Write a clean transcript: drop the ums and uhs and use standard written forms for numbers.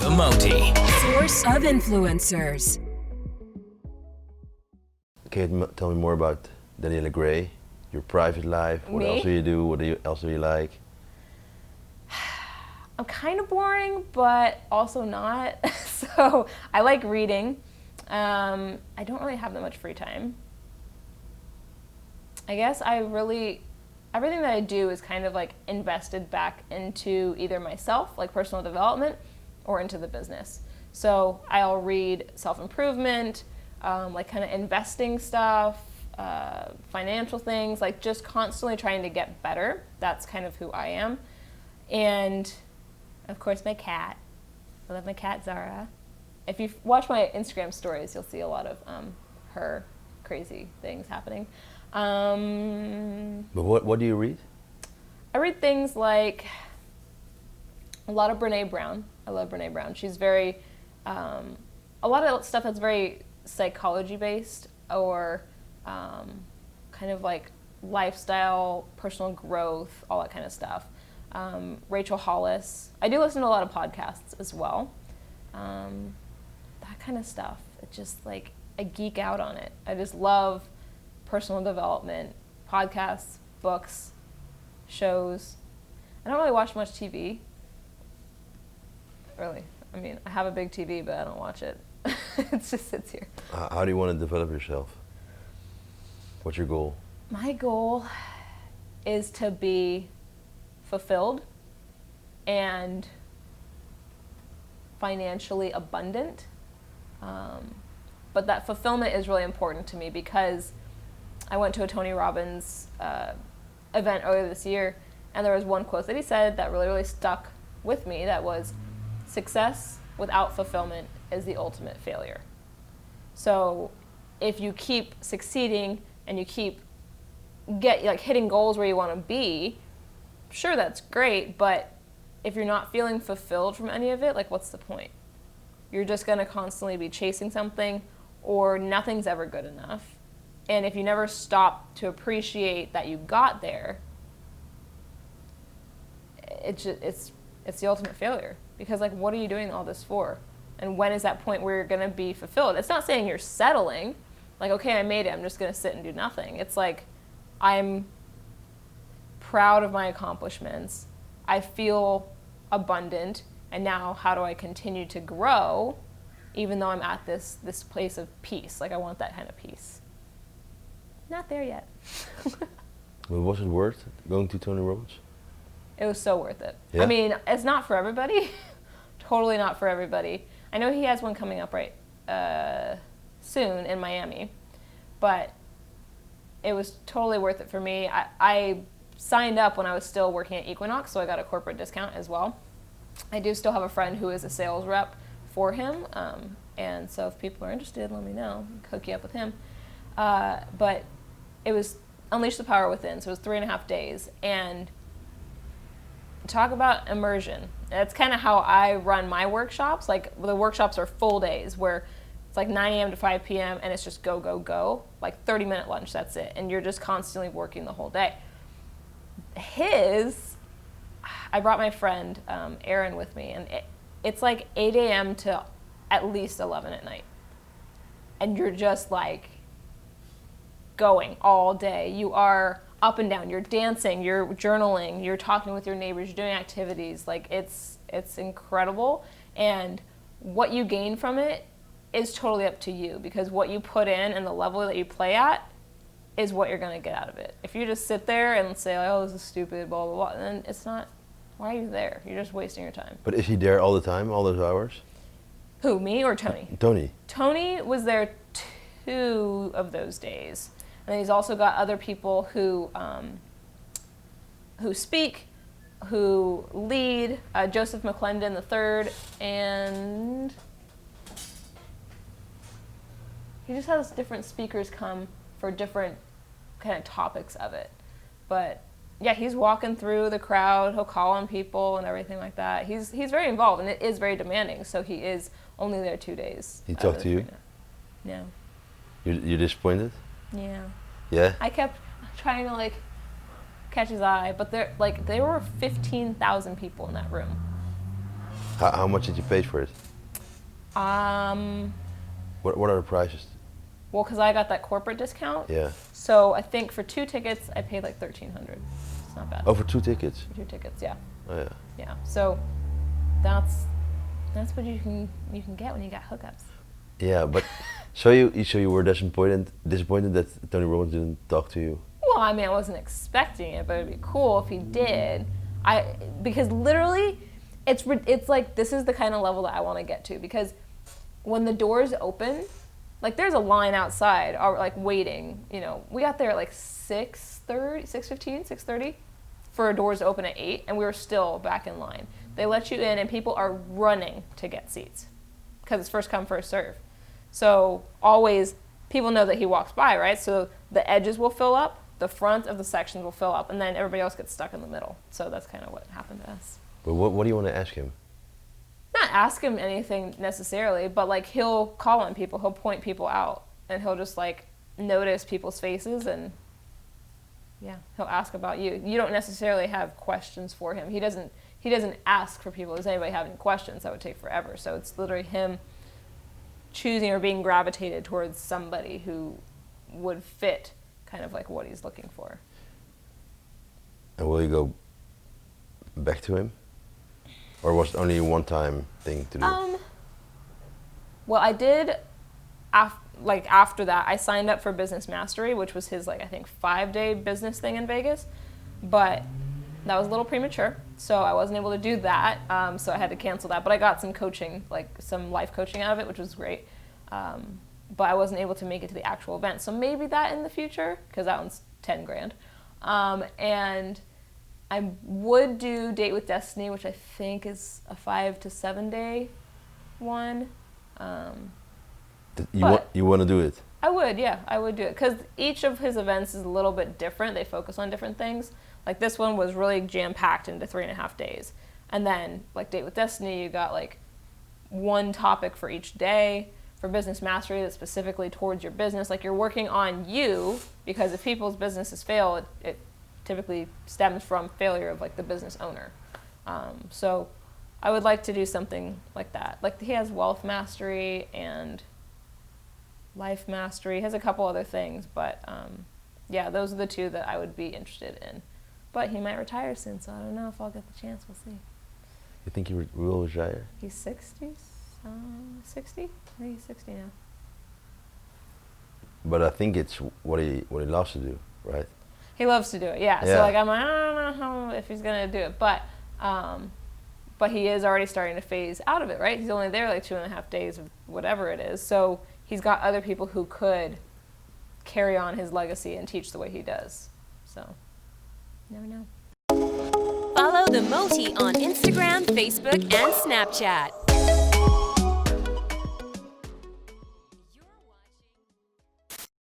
The Moti. Source of influencers. Can you tell me more about Danielle Gray, your private life? What else do you do? What else do you like? I'm kind of boring, but also not. So I like reading. I don't really have that much free time. I guess everything that I do is kind of like invested back into either myself, like personal development, or into the business. So I'll read self-improvement, like kind of investing stuff, financial things, like just constantly trying to get better. That's kind of who I am. And of course my cat. I love my cat Zara. If you watch my Instagram stories, you'll see a lot of her crazy things happening. But what do you read? I read things like a lot of Brene Brown. I love Brene Brown. She's very, a lot of stuff that's very psychology based or kind of like lifestyle, personal growth, all that kind of stuff. Rachel Hollis. I do listen to a lot of podcasts as well. That kind of stuff. It's just like, I geek out on it. I just love personal development, podcasts, books, shows. I don't really watch much TV. Really. I mean, I have a big TV, but I don't watch it. It just sits here. How do you want to develop yourself? What's your goal? My goal is to be fulfilled and financially abundant. But that fulfillment is really important to me because I went to a Tony Robbins event earlier this year, and there was one quote that he said that really, really stuck with me. That was, "Success without fulfillment is the ultimate failure." So if you keep succeeding and you keep hitting goals where you want to be, sure, that's great, but if you're not feeling fulfilled from any of it, like, what's the point? You're just going to constantly be chasing something, or nothing's ever good enough. And if you never stop to appreciate that you got there, it's the ultimate failure. Because, like, what are you doing all this for? And when is that point where you're going to be fulfilled? It's not saying you're settling. Like, okay, I made it. I'm just going to sit and do nothing. It's like, I'm proud of my accomplishments. I feel abundant. And now how do I continue to grow even though I'm at this place of peace? Like, I want that kind of peace. Not there yet. Well, was it worth going to Tony Robbins? It was so worth it. Yeah? I mean, it's not for everybody. Totally not for everybody. I know he has one coming up soon in Miami, but it was totally worth it for me. I signed up when I was still working at Equinox, so I got a corporate discount as well. I do still have a friend who is a sales rep for him, and so if people are interested, let me know. Hook you up with him. But it was Unleash the Power Within, so it was 3.5 days. And talk about immersion. That's kind of how I run my workshops. Like, the workshops are full days where it's like 9 a.m. to 5 p.m. and it's just go, go, go. Like 30-minute lunch, that's it. And you're just constantly working the whole day. I brought my friend Erin with me, and it's like 8 a.m. to at least 11 at night. And you're just like going all day. You are up and down, you're dancing, you're journaling, you're talking with your neighbors, you're doing activities. Like, it's incredible. And what you gain from it is totally up to you, because what you put in and the level that you play at is what you're going to get out of it. If you just sit there and say, oh, this is stupid, blah, blah, blah, then it's not, why are you there? You're just wasting your time. But is he there all the time, all those hours? Who, me or Tony? Tony. Tony was there 2 of those days. And then he's also got other people who speak, who lead, Joseph McClendon III, and he just has different speakers come for different kind of topics of it. But yeah, he's walking through the crowd, he'll call on people and everything like that. He's very involved, and it is very demanding, so he is only there 2 days. He talked to you? No. You're disappointed? Yeah. Yeah? I kept trying to catch his eye, but there were 15,000 people in that room. How much did you pay for it? Um, What are the prices? well, because I got that corporate discount. Yeah. So I think for 2 tickets, I paid like $1,300. It's not bad. Oh, for 2 tickets? For 2 tickets, yeah. Oh yeah. Yeah. So that's what you can get when you got hookups. Yeah, but so you were disappointed that Tony Robbins didn't talk to you. Well, I mean, I wasn't expecting it, but it'd be cool if he did. Because literally, it's like this is the kind of level that I want to get to. Because when the doors open, like there's a line outside, or like waiting. You know, we got there at like 6:30 for doors to open at 8, and we were still back in line. They let you in, and people are running to get seats because it's first come, first serve. So always, people know that he walks by, right? So the edges will fill up, the front of the sections will fill up, and then everybody else gets stuck in the middle. So that's kind of what happened to us. But what do you want to ask him? Not ask him anything necessarily, but like he'll call on people, he'll point people out, and he'll just like notice people's faces, and yeah, he'll ask about you. You don't necessarily have questions for him. He doesn't ask for people. Does anybody have any questions? That would take forever. So it's literally him choosing or being gravitated towards somebody who would fit kind of like what he's looking for. And will you go back to him? Or was it only a one-time thing to do? Well, I did, after that, I signed up for Business Mastery, which was his, like, I think 5-day business thing in Vegas. But that was a little premature, so I wasn't able to do that. So I had to cancel that. But I got some coaching, like some life coaching out of it, which was great. But I wasn't able to make it to the actual event. So maybe that in the future, because that one's 10 grand. And I would do Date with Destiny, which I think is a 5 to 7 day one. You want to do it? I would, yeah, I would do it. Because each of his events is a little bit different. They focus on different things. Like this one was really jam-packed into 3.5 days. And then, like Date with Destiny, you got like one topic for each day. For Business Mastery, that's specifically towards your business. Like you're working on you, because if people's businesses fail, it typically stems from failure of like the business owner. So I would like to do something like that. Like he has Wealth Mastery and Life Mastery. He has a couple other things, but yeah, those are the two that I would be interested in. But he might retire soon, so I don't know if I'll get the chance. We'll see. You think he will retire? He's 60? 60? I think he's 60 now. But I think it's what he loves to do, right? He loves to do it, yeah. So like I'm like, I don't know if he's gonna do it, but he is already starting to phase out of it, right? He's only there like 2.5 days of whatever it is. So he's got other people who could carry on his legacy and teach the way he does. So, you never know. Follow the Moti on Instagram, Facebook, and Snapchat.